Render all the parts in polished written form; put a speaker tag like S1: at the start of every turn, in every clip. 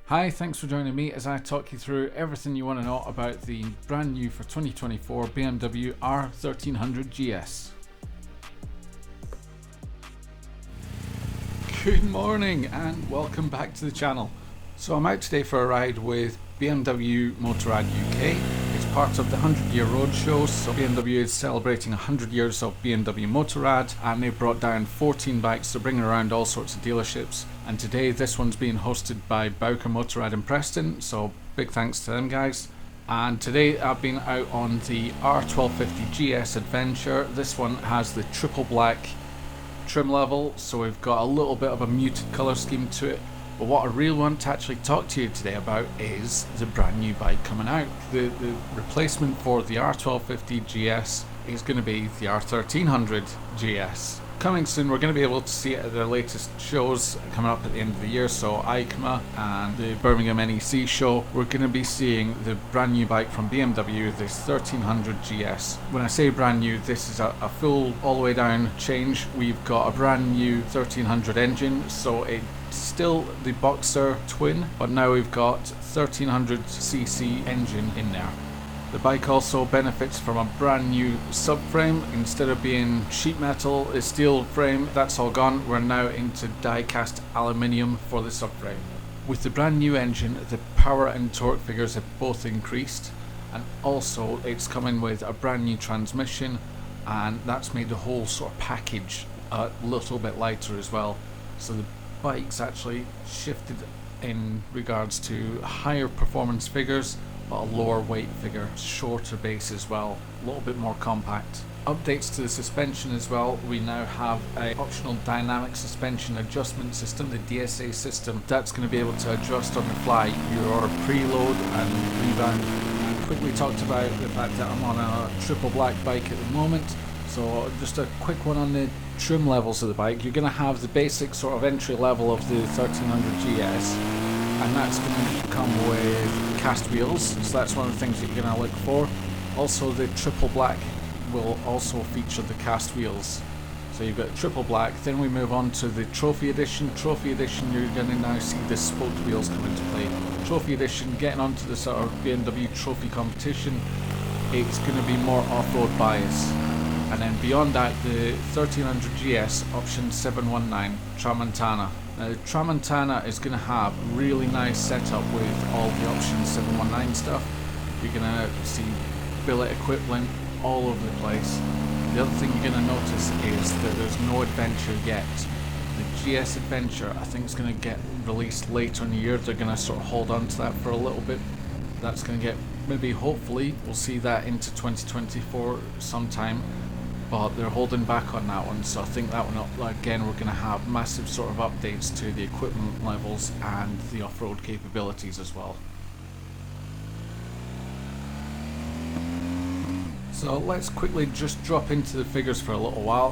S1: Hi, thanks for joining me as I talk you through everything you want to know about the brand new for 2024 BMW R1300 GS. Good morning and welcome back to the channel. So I'm out today for a ride with BMW Motorrad UK. It's part of the 100-year roadshow, so BMW is celebrating 100 years of BMW Motorrad, and they've brought down 14 bikes to bring around all sorts of dealerships. And today this one's being hosted by Bowker Motorrad in Preston, so big thanks to them guys. And today I've been out on the R1300 GS Adventure. This one has the triple black trim level, so we've got a little bit of a muted colour scheme to it. But what I really want to actually talk to you today about is the brand new bike coming out. The replacement for the R1250 GS is going to be the R1300 GS. Coming soon, we're going to be able to see it at their latest shows coming up at the end of the year, so EICMA and the Birmingham NEC show. We're going to be seeing the brand new bike from BMW, this 1300 GS. When I say brand new, this is a full all the way down change. We've got a brand new 1300 engine, so it's still the Boxer twin, but now we've got 1300cc engine in there. The bike also benefits from a brand new subframe. Instead of being sheet metal, a steel frame, that's all gone. We're now into die-cast aluminium for the subframe. With the brand new engine, the power and torque figures have both increased, and also it's coming with a brand new transmission, and that's made the whole sort of package a little bit lighter as well. So the bike's actually shifted in regards to higher performance figures, but a lower weight figure, shorter base as well, a little bit more compact. Updates to the suspension as well. We now have an optional dynamic suspension adjustment system, the DSA system, that's going to be able to adjust on the fly your preload and rebound. I quickly talked about the fact that I'm on a triple black bike at the moment, so just a quick one on the trim levels of the bike. You're going to have the basic sort of entry level of the 1300 GS, and that's going to come with cast wheels, so that's one of the things that you're going to look for. Also, the triple black will also feature the cast wheels. So you've got triple black, then we move on to the Trophy Edition. Trophy Edition, you're going to now see the spoked wheels come into play. Trophy Edition, getting onto the sort of BMW Trophy competition, it's going to be more off-road bias. And then beyond that, the 1300 GS option 719 Tramontana. Now the Tramontana is going to have really nice setup with all the option 719 stuff. You're going to see billet equipment all over the place. The other thing you're going to notice is that there's no Adventure yet. The GS Adventure I think is going to get released later in the year. They're going to sort of hold on to that for a little bit. That's going to get, maybe hopefully we'll see that into 2024 sometime. But they're holding back on that one, so I think that one, again, we're going to have massive sort of updates to the equipment levels and the off-road capabilities as well. So let's quickly just drop into the figures for a little while.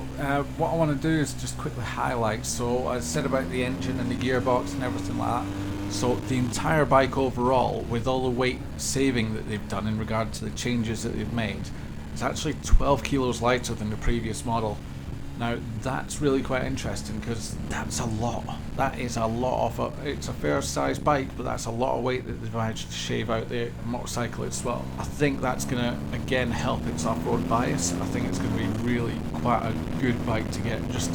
S1: What I want to do is just quickly highlight, so I said about the engine and the gearbox and everything like that. So the entire bike overall, with all the weight saving that they've done in regard to the changes that they've made, it's actually 12 kilos lighter than the previous model. Now that's really quite interesting because that's a lot. That is a lot of it's a fair sized bike, but that's a lot of weight that they've managed to shave out the motorcycle as well. I think that's going to again help its off-road bias. I think it's going to be really quite a good bike to get, just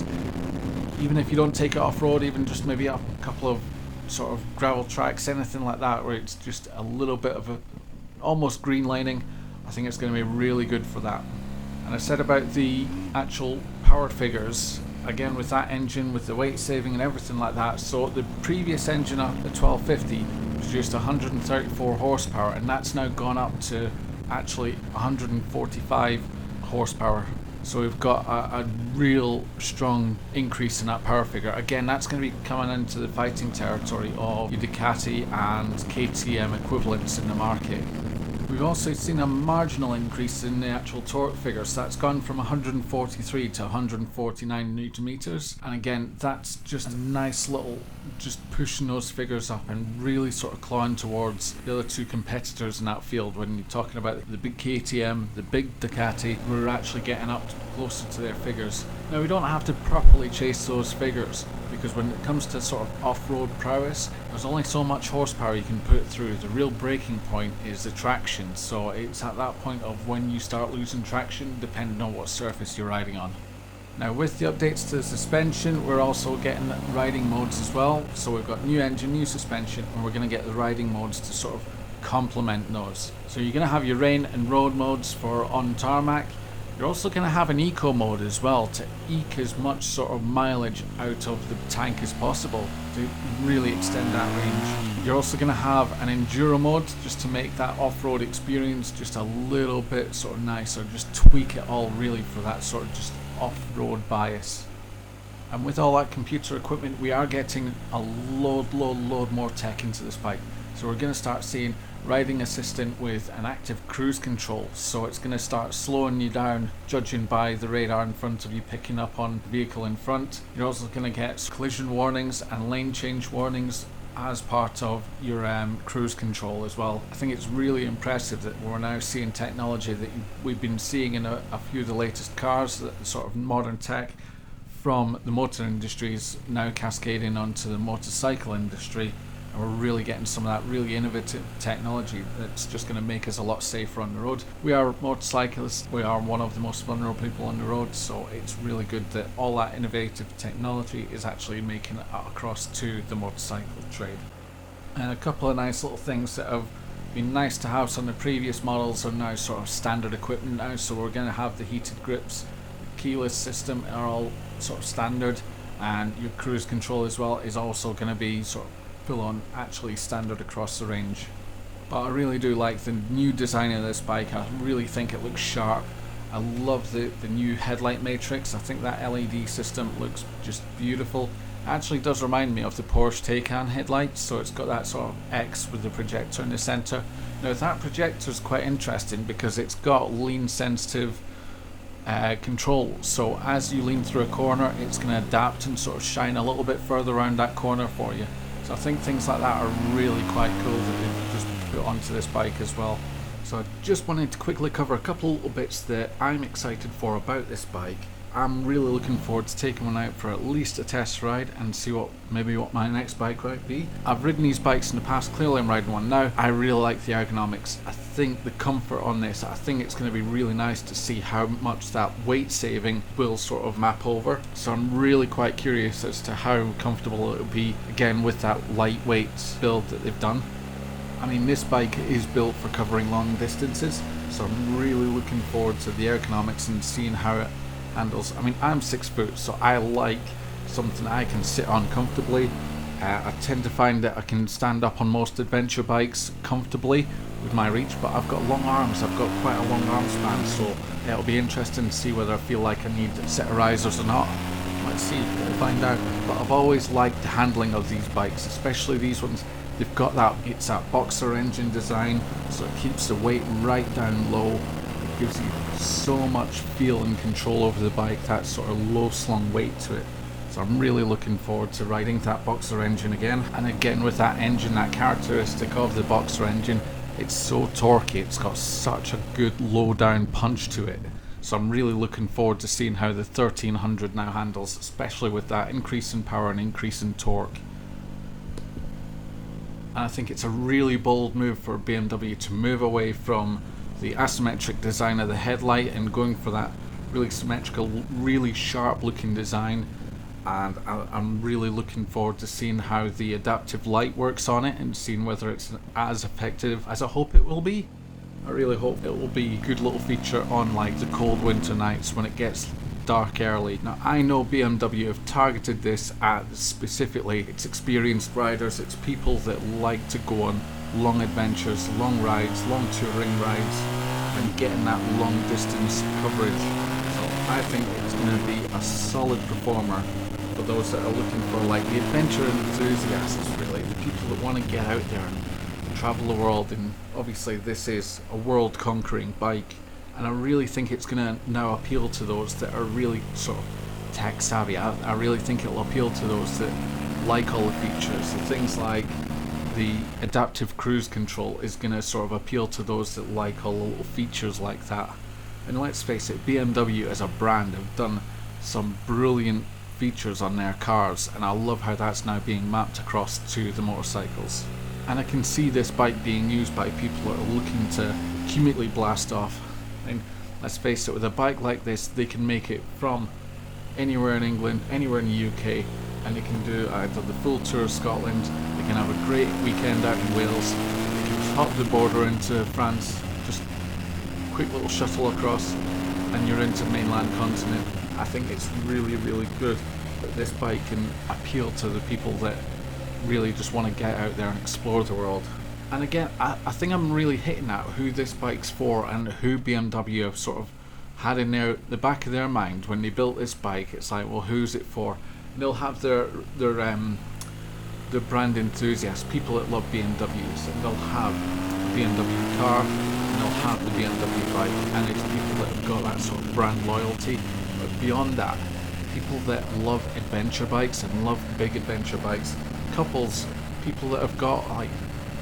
S1: even if you don't take it off-road, even just maybe up a couple of sort of gravel tracks, anything like that, where it's just a little bit of a almost green lining. I think it's going to be really good for that. And I said about the actual power figures, again with that engine, with the weight saving and everything like that. So the previous engine up at 1250 produced 134 horsepower, and that's now gone up to actually 145 horsepower. So we've got a real strong increase in that power figure. Again, that's going to be coming into the fighting territory of your Ducati and KTM equivalents in the market. We've also seen a marginal increase in the actual torque figure, so that's gone from 143 to 149 newton meters, and again that's just a nice little, just pushing those figures up and really sort of clawing towards the other two competitors in that field. When you're talking about the big KTM, the big Ducati, we're actually getting up closer to their figures. Now we don't have to properly chase those figures, because when it comes to sort of off-road prowess, there's only so much horsepower you can put through. The real breaking point is the traction, so it's at that point of when you start losing traction depending on what surface you're riding on. Now with the updates to the suspension, we're also getting riding modes as well. So we've got new engine, new suspension, and we're going to get the riding modes to sort of complement those. So you're going to have your rain and road modes for on tarmac. You're also going to have an eco mode as well to eke as much sort of mileage out of the tank as possible to really extend that range. You're also going to have an enduro mode just to make that off-road experience just a little bit sort of nicer, just tweak it all really for that sort of just off-road bias. And with all that computer equipment, we are getting a load more tech into this bike. So we're going to start seeing riding assistant with an active cruise control, so it's going to start slowing you down judging by the radar in front of you picking up on the vehicle in front. You're also going to get collision warnings and lane change warnings as part of your cruise control as well. I think it's really impressive that we're now seeing technology that we've been seeing in a few of the latest cars, that sort of modern tech from the motor industry is now cascading onto the motorcycle industry. And we're really getting some of that really innovative technology that's just going to make us a lot safer on the road. We are motorcyclists, we are one of the most vulnerable people on the road, so it's really good that all that innovative technology is actually making it across to the motorcycle trade. And a couple of nice little things that have been nice to have on the previous models are now sort of standard equipment now. So we're going to have the heated grips, the keyless system are all sort of standard, and your cruise control as well is also going to be sort of full on actually standard across the range. But I really do like the new design of this bike. I really think it looks sharp. I love the new headlight matrix. I think that LED system looks just beautiful. It actually does remind me of the Porsche Taycan headlights, so it's got that sort of X with the projector in the center. Now that projector is quite interesting because it's got lean sensitive control, so as you lean through a corner it's going to adapt and sort of shine a little bit further around that corner for you. So I think things like that are really quite cool that they've just put onto this bike as well. So I just wanted to quickly cover a couple little bits that I'm excited for about this bike. I'm really looking forward to taking one out for at least a test ride and see what my next bike might be. I've ridden these bikes in the past, clearly I'm riding one now. I really like the ergonomics. I think the comfort on this, I think it's going to be really nice to see how much that weight saving will sort of map over. So I'm really quite curious as to how comfortable it will be, again with that lightweight build that they've done. I mean, this bike is built for covering long distances, so I'm really looking forward to the ergonomics and seeing how it handles. I mean, I'm 6 foot, so I like something I can sit on comfortably. I tend to find that I can stand up on most adventure bikes comfortably with my reach, but I've got long arms, I've got quite a long arm span, so it'll be interesting to see whether I feel like I need a set of risers or not. Let's see, we'll find out. But I've always liked the handling of these bikes, especially these ones. They've got that, it's that boxer engine design, so it keeps the weight right down low. It gives you so much feel and control over the bike, that sort of low slung weight to it. So I'm really looking forward to riding that boxer engine again. And again with that engine, that characteristic of the boxer engine, it's so torquey, it's got such a good low down punch to it. So I'm really looking forward to seeing how the 1300 now handles, especially with that increase in power and increase in torque. And I think it's a really bold move for BMW to move away from the asymmetric design of the headlight and going for that really symmetrical, really sharp looking design. And I'm really looking forward to seeing how the adaptive light works on it and seeing whether it's as effective as I hope it will be. I really hope it will be a good little feature on like the cold winter nights when it gets dark early. Now I know BMW have targeted this at specifically its experienced riders, it's people that like to go on long adventures, long rides, long touring rides and getting that long distance coverage. So I think it's going to be a solid performer for those that are looking for like the adventure enthusiasts, really, the people that want to get out there and travel the world. And obviously this is a world conquering bike, and I really think it's going to now appeal to those that are really sort of tech savvy. I really think it will appeal to those that like all the features. So things like the adaptive cruise control is going to sort of appeal to those that like all the little features like that. And let's face it, BMW as a brand have done some brilliant features on their cars, and I love how that's now being mapped across to the motorcycles. And I can see this bike being used by people that are looking to immediately blast off. And let's face it, with a bike like this, they can make it from anywhere in England, anywhere in the UK, and they can do either the full tour of Scotland, they can have a great weekend out in Wales, they can hop the border into France, just a quick little shuttle across, and you're into the mainland continent. I think it's really, really good that this bike can appeal to the people that really just want to get out there and explore the world. And again, I think I'm really hitting at who this bike's for, and who BMW have sort of had in the back of their mind when they built this bike. It's like, well, who's it for? And they'll have their brand enthusiasts, people that love BMWs, and they'll have a BMW car, and they'll have the BMW bike, and it's people that have got that sort of brand loyalty. But beyond that, people that love adventure bikes and love big adventure bikes, couples, people that have got like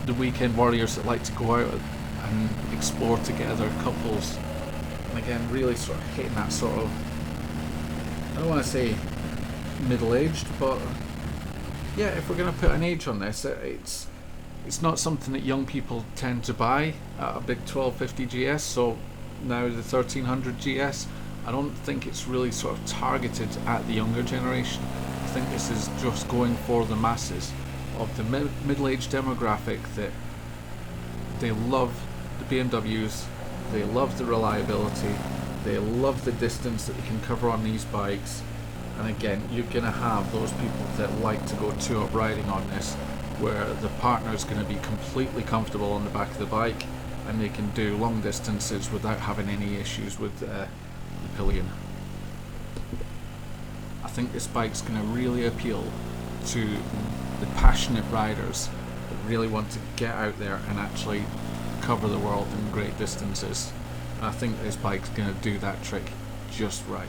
S1: the weekend warriors that like to go out and explore together, couples. And again, really sort of hitting that sort of, I don't want to say middle-aged, but yeah, if we're going to put an age on this, it's not something that young people tend to buy, a big 1250 GS, so now the 1300 GS. I don't think it's really sort of targeted at the younger generation. I think this is just going for the masses of the middle-aged demographic that they love the BMWs, they love the reliability, they love the distance that they can cover on these bikes. And again, you're going to have those people that like to go two-up riding on this, where the partner is going to be completely comfortable on the back of the bike, and they can do long distances without having any issues with the pillion. I think this bike's going to really appeal to the passionate riders that really want to get out there and actually cover the world in great distances. And I think this bike's going to do that trick just right.